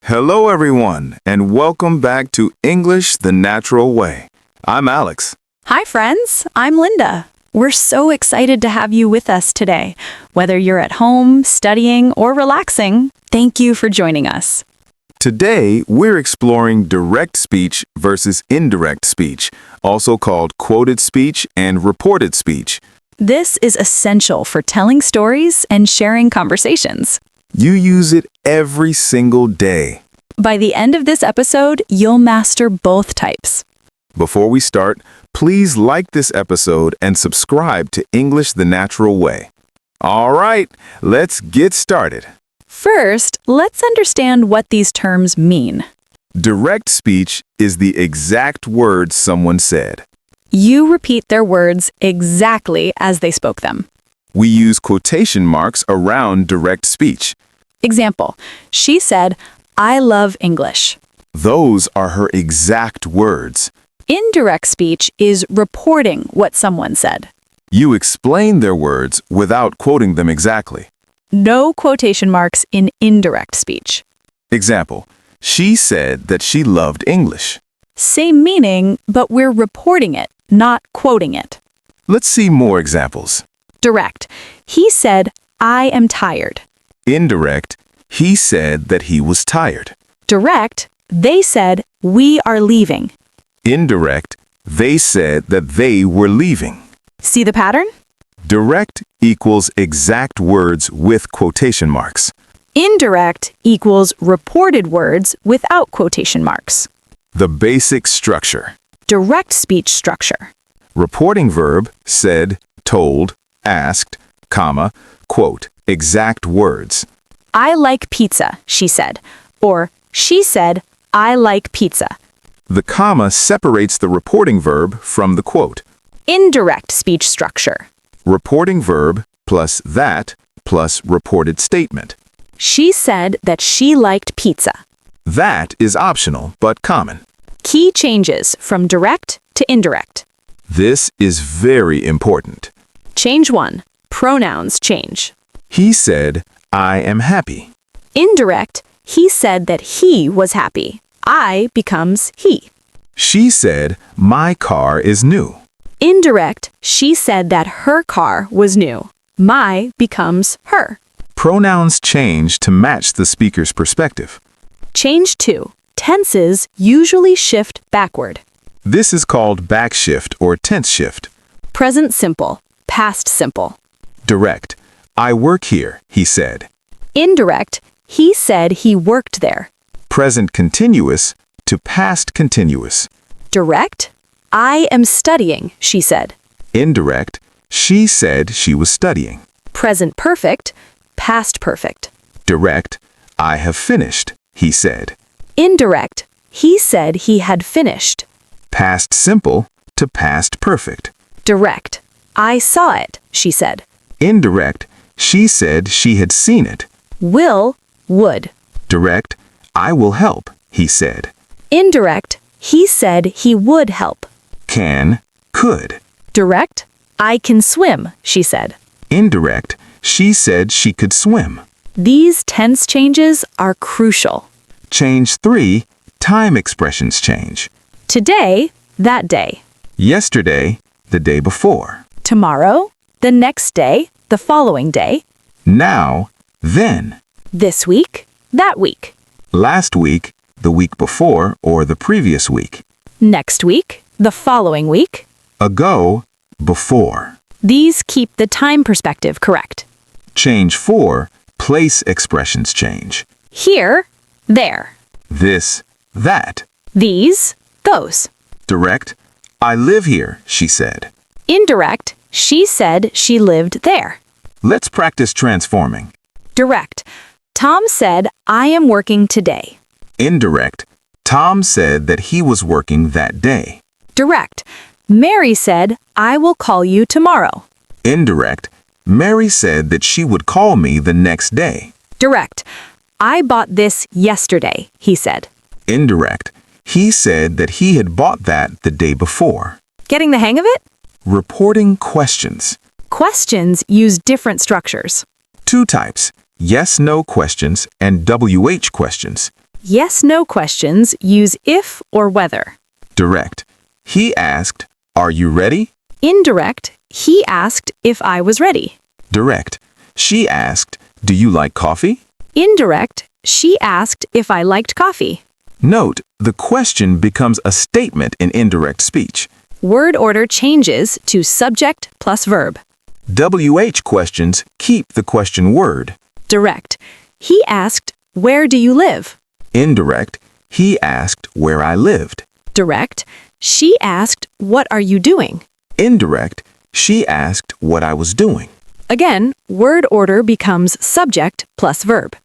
Hello, everyone, and welcome back to English the Natural Way. I'm Alex. Hi, friends. I'm Linda. We're so excited to have you with us today. Whether you're at home, studying, or relaxing, thank you for joining us. Today, we're exploring direct speech versus indirect speech, also called quoted speech and reported speech. This is essential for telling stories and sharing conversations. You use it every single day. By the end of this episode, you'll master both types. Before we start, please like this episode and subscribe to English the Natural Way. All right, let's get started. First, let's understand what these terms mean. Direct speech is the exact words someone said. You repeat their words exactly as they spoke them. We use quotation marks around direct speech. Example, she said, "I love English." Those are her exact words. Indirect speech is reporting what someone said. You explain their words without quoting them exactly. No quotation marks in indirect speech. Example, she said that she loved English. Same meaning, but we're reporting it, not quoting it. Let's see more examples. Direct, he said, "I am tired." Indirect, he said that he was tired. Direct, they said, "We are leaving." Indirect, they said that they were leaving. See the pattern? Direct equals exact words with quotation marks. Indirect equals reported words without quotation marks. The basic structure. Direct speech structure. Reporting verb, said, told, asked, comma, quote, exact words. "I like pizza," she said. Or, she said, "I like pizza." The comma separates the reporting verb from the quote. Indirect speech structure. Reporting verb plus that plus reported statement. She said that she liked pizza. That is optional but common. Key changes from direct to indirect. This is very important. Change 1. Pronouns change. He said, I am happy. Indirect, he said that he was happy. I becomes he. She said, my car is new. Indirect, she said that her car was new. My becomes her. Pronouns change to match the speaker's perspective. Change 2. Tenses usually shift backward. This is called backshift or tense shift. Present simple, past simple. Direct. I work here, he said. Indirect, he said he worked there. Present continuous to past continuous. Direct, I am studying, she said. Indirect, she said she was studying. Present perfect, past perfect. Direct, I have finished, he said. Indirect, he said he had finished. Past simple to past perfect. Direct, I saw it, she said. Indirect, she said she had seen it. Will, would. Direct, I will help, he said. Indirect, he said he would help. Can, could. Direct, I can swim, she said. Indirect, she said she could swim. These tense changes are crucial. Change 3, time expressions change. Today, that day. Yesterday, the day before. Tomorrow, the next day, the following day. Now, then. This week, that week. Last week, the week before or the previous week. Next week, the following week. Ago, before. These keep the time perspective correct. Change 4, place expressions change. Here, there. This, that. These, those. Direct, I live here, she said. Indirect, she said she lived there. Let's practice transforming. Direct, Tom said, I am working today. Indirect, Tom said that he was working that day. Direct, Mary said, I will call you tomorrow. Indirect, Mary said that she would call me the next day. Direct, I bought this yesterday, he said. Indirect, he said that he had bought that the day before. Getting the hang of it? Reporting questions. Questions use different structures. 2 types, yes-no questions and WH questions. Yes/no questions use if or whether. Direct. He asked, "Are you ready?" Indirect, he asked if I was ready. Direct. She asked, "Do you like coffee?" Indirect, she asked if I liked coffee. Note, the question becomes a statement in indirect speech. Word order changes to subject plus verb. WH questions keep the question word. Direct, he asked, "Where do you live?" Indirect. He asked where I lived. Direct, she asked, "What are you doing?" Indirect. She asked what I was doing. Again, word order becomes subject plus verb.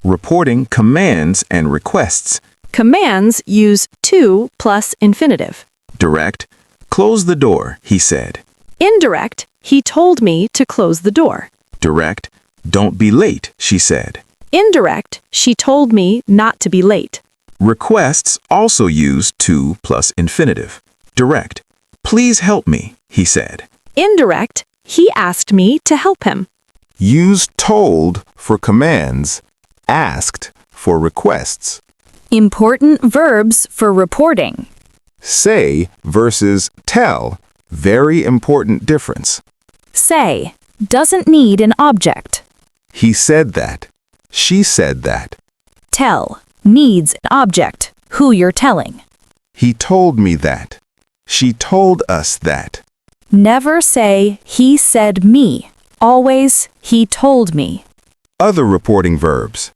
Reporting commands and requests. Commands use to plus infinitive. Direct. Close the door, he said. Indirect, he told me to close the door. Direct. Don't be late, she said. Indirect, she told me not to be late. Requests also use to plus infinitive. Direct. Please help me, he said. Indirect, he asked me to help him. Use told for commands, asked for requests. Important verbs for reporting. Say versus tell, very important difference. Say, doesn't need an object. He said that. She said that. Tell, needs an object, who you're telling. He told me that. She told us that. Never say, he said me. Always, he told me. Other reporting verbs.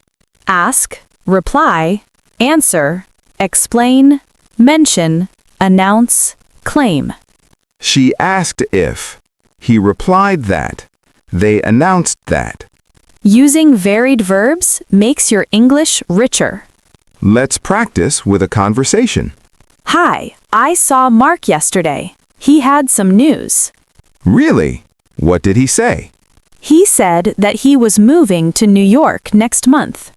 Ask, reply, answer, explain, mention, announce, claim. She asked if. He replied that. They announced that. Using varied verbs makes your English richer. Let's practice with a conversation. Hi, I saw Mark yesterday. He had some news. Really? What did he say? He said that he was moving to New York next month.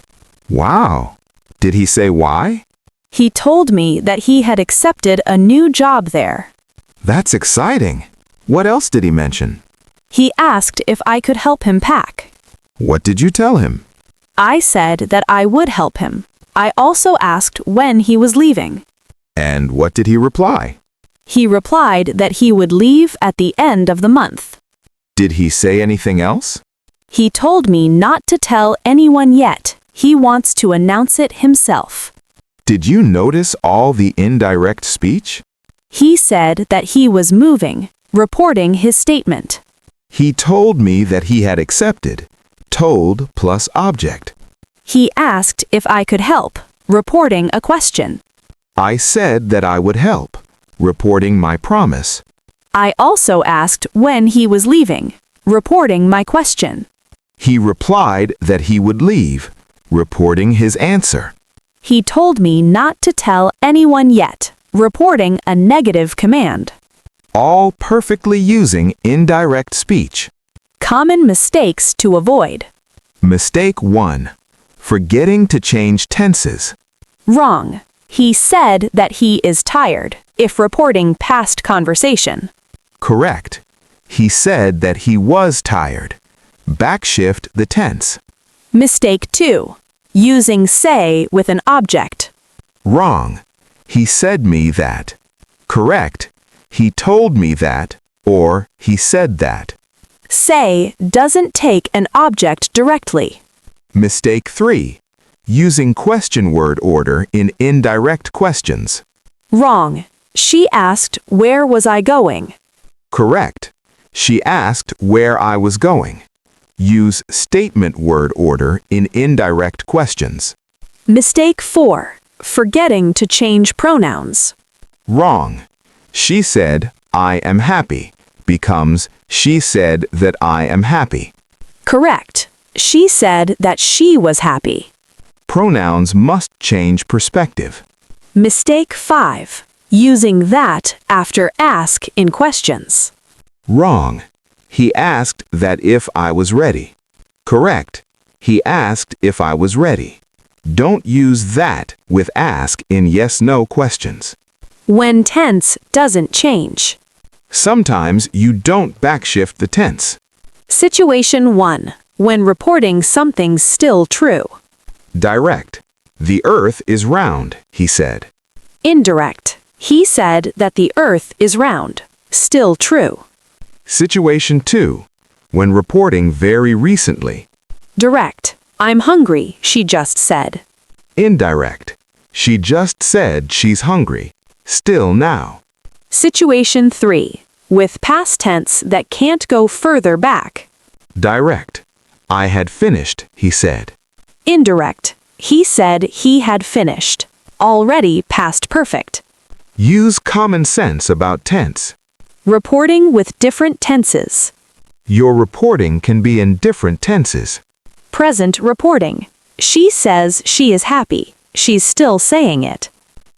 Wow. Did he say why? He told me that he had accepted a new job there. That's exciting. What else did he mention? He asked if I could help him pack. What did you tell him? I said that I would help him. I also asked when he was leaving. And what did he reply? He replied that he would leave at the end of the month. Did he say anything else? He told me not to tell anyone yet. He wants to announce it himself. Did you notice all the indirect speech? He said that he was moving, reporting his statement. He told me that he had accepted. Told plus object. He asked if I could help, reporting a question. I said that I would help. Reporting my promise. I also asked when he was leaving, reporting my question. He replied that he would leave. Reporting his answer. He told me not to tell anyone yet, reporting a negative command. All perfectly using indirect speech. Common mistakes to avoid. Mistake 1. Forgetting to change tenses. Wrong. He said that he is tired, if reporting past conversation. Correct. He said that he was tired. Backshift the tense. Mistake 2. Using say with an object. Wrong. He said me that. Correct. He told me that, or he said that. Say doesn't take an object directly. Mistake 3. Using question word order in indirect questions. Wrong. She asked, "Where was I going?" Correct. She asked where I was going. Use statement word order in indirect questions. Mistake 4. Forgetting to change pronouns. Wrong. She said, "I am happy," becomes she said that I am happy. Correct. She said that she was happy. Pronouns must change perspective. Mistake 5. Using that after ask in questions. Wrong. He asked that if I was ready. Correct. He asked if I was ready. Don't use that with ask in yes/no questions. When tense doesn't change. Sometimes you don't backshift the tense. Situation 1. When reporting something still true. Direct. The earth is round, he said. Indirect. He said that the earth is round. Still true. Situation 2. When reporting very recently. Direct. I'm hungry, she just said. Indirect. She just said she's hungry. Still now. Situation 3. With past tense that can't go further back. Direct. I had finished, he said. Indirect. He said he had finished. Already past perfect. Use common sense about tense. Reporting with different tenses. Your reporting can be in different tenses. Present reporting. She says she is happy. She's still saying it.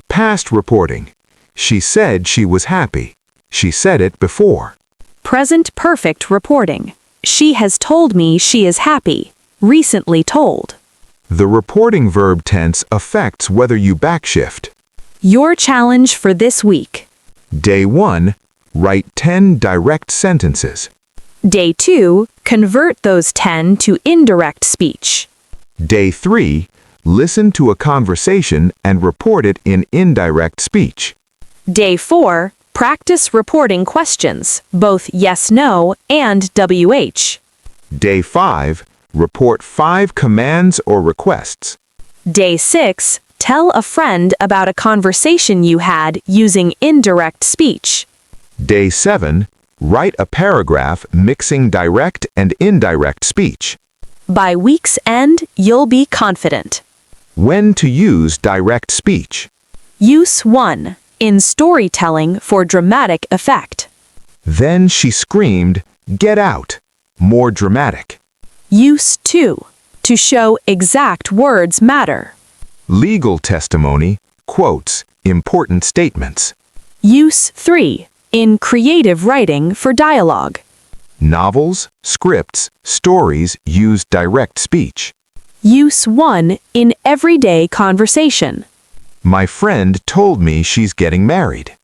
Past reporting. She said she was happy. She said it before. Present perfect reporting. She has told me she is happy. Recently told. The reporting verb tense affects whether you backshift. Your challenge for this week. Day 1. Write 10 direct sentences. Day 2. Convert those 10 to indirect speech. Day 3. Listen to a conversation and report it in indirect speech. Day 4. Practice reporting questions, both yes/no and WH. Day 5. Report 5 commands or requests. Day 6. Tell a friend about a conversation you had using indirect speech. Day 7. Write a paragraph mixing direct and indirect speech. By week's end, you'll be confident. When to use direct speech. Use 1. In storytelling for dramatic effect. Then she screamed, "Get out!" More dramatic. Use 2. To show exact words matter. Legal testimony, quotes, important statements. Use 3. In creative writing for dialogue. Novels, scripts, stories use direct speech. Use 1. In everyday conversation. My friend told me she's getting married.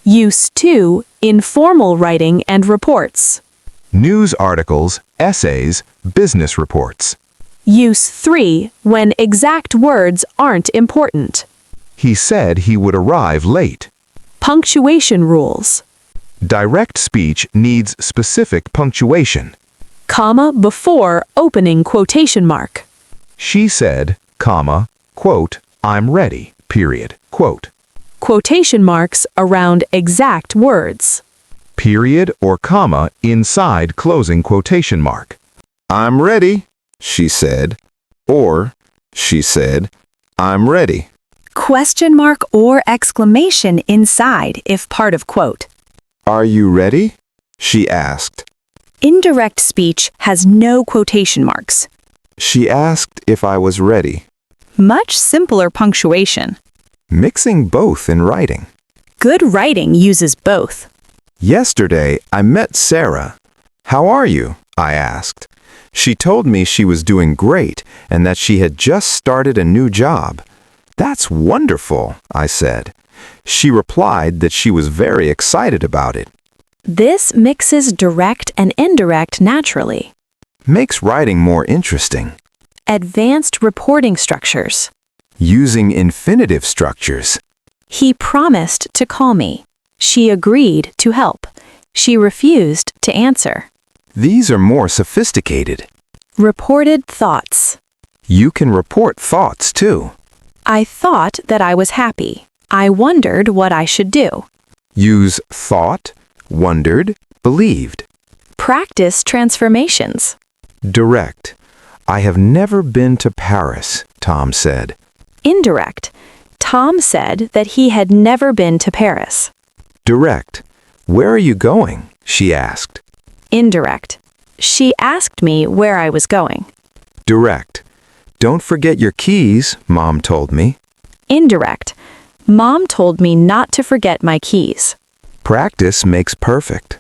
Use 2. In formal writing and reports. News articles, essays, business reports. Use 3. When exact words aren't important. He said he would arrive late. Punctuation rules. Direct speech needs specific punctuation. Comma before opening quotation mark. She said, comma, quote, I'm ready, period, quote. Quotation marks around exact words. Period or comma inside closing quotation mark. I'm ready, she said. Or, she said, I'm ready. Question mark or exclamation inside if part of quote. Are you ready? She asked. Indirect speech has no quotation marks. She asked if I was ready. Much simpler punctuation. Mixing both in writing. Good writing uses both. Yesterday, I met Sarah. How are you? I asked. She told me she was doing great and that she had just started a new job. That's wonderful, I said. She replied that she was very excited about it. This mixes direct and indirect naturally. Makes writing more interesting. Advanced reporting structures. Using infinitive structures. He promised to call me. She agreed to help. She refused to answer. These are more sophisticated. Reported thoughts. You can report thoughts too. I thought that I was happy. I wondered what I should do. Use thought, wondered, believed. Practice transformations. Direct. I have never been to Paris, Tom said. Indirect. Tom said that he had never been to Paris. Direct. Where are you going? She asked. Indirect. She asked me where I was going. Direct. Don't forget your keys, Mom told me. Indirect. Mom told me not to forget my keys. Practice makes perfect.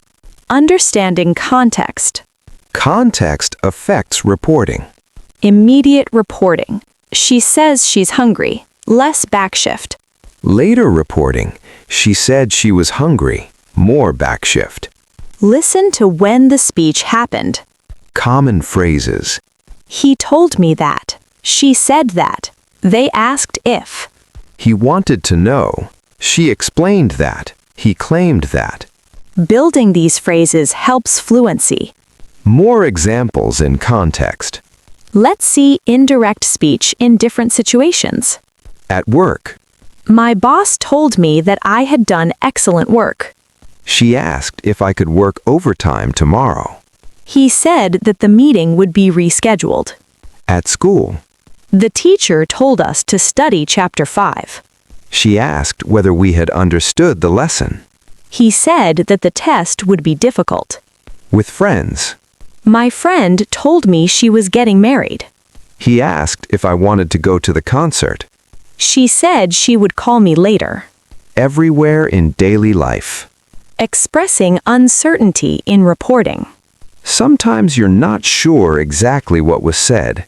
Understanding context. Context affects reporting. Immediate reporting. She says she's hungry. Less backshift. Later reporting. She said she was hungry. More backshift. Listen to when the speech happened. Common phrases. He told me that. She said that. They asked if. He wanted to know. She explained that. He claimed that. Building these phrases helps fluency. More examples in context. Let's see indirect speech in different situations. At work, My boss told me that I had done excellent work. she asked if I could work overtime tomorrow. He said that the meeting would be rescheduled. At school, The teacher told us to study Chapter 5. she asked whether we had understood the lesson. He said that the test would be difficult. With friends, My friend told me she was getting married. he asked if I wanted to go to the concert. She said she would call me later. Everywhere in daily life. Expressing uncertainty in reporting. Sometimes you're not sure exactly what was said.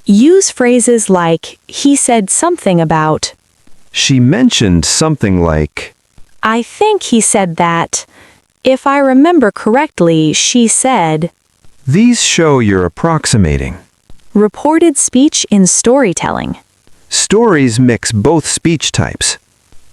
Use phrases like, he said something about, She mentioned something like, I think he said that. If I remember correctly, she said. these show you're approximating. Reported speech in storytelling. Stories mix both speech types.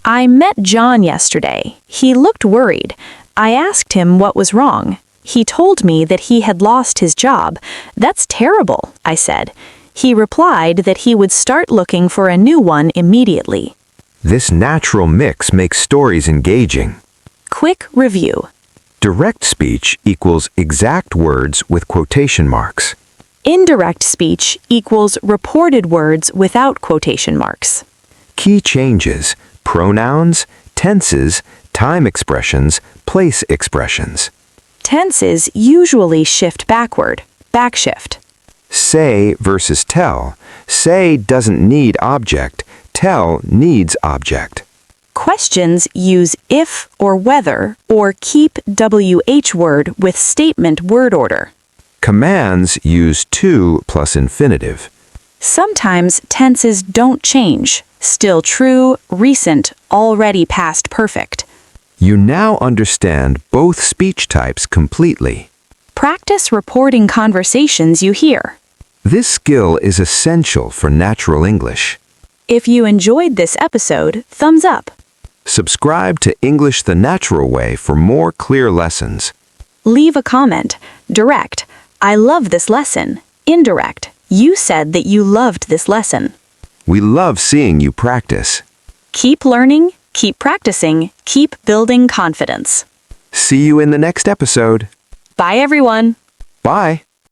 I met John yesterday. He looked worried. I asked him what was wrong. He told me that he had lost his job. That's terrible, I said. He replied that he would start looking for a new one immediately. This natural mix makes stories engaging. Quick review. Direct speech equals exact words with quotation marks. Indirect speech equals reported words without quotation marks. Key changes: pronouns, tenses, time expressions, place expressions. Tenses usually shift backward, backshift. Say versus tell. Say doesn't need object. Tell needs object. Questions use if or whether or keep WH word with statement word order. Commands use to plus infinitive. Sometimes tenses don't change. Still true, recent, already past perfect. You now understand both speech types completely. Practice reporting conversations you hear. This skill is essential for natural English. If you enjoyed this episode, thumbs up. Subscribe to English the Natural Way for more clear lessons. Leave a comment. Direct, I love this lesson. Indirect, you said that you loved this lesson. We love seeing you practice. Keep learning, keep practicing, keep building confidence. See you in the next episode. Bye, everyone. Bye.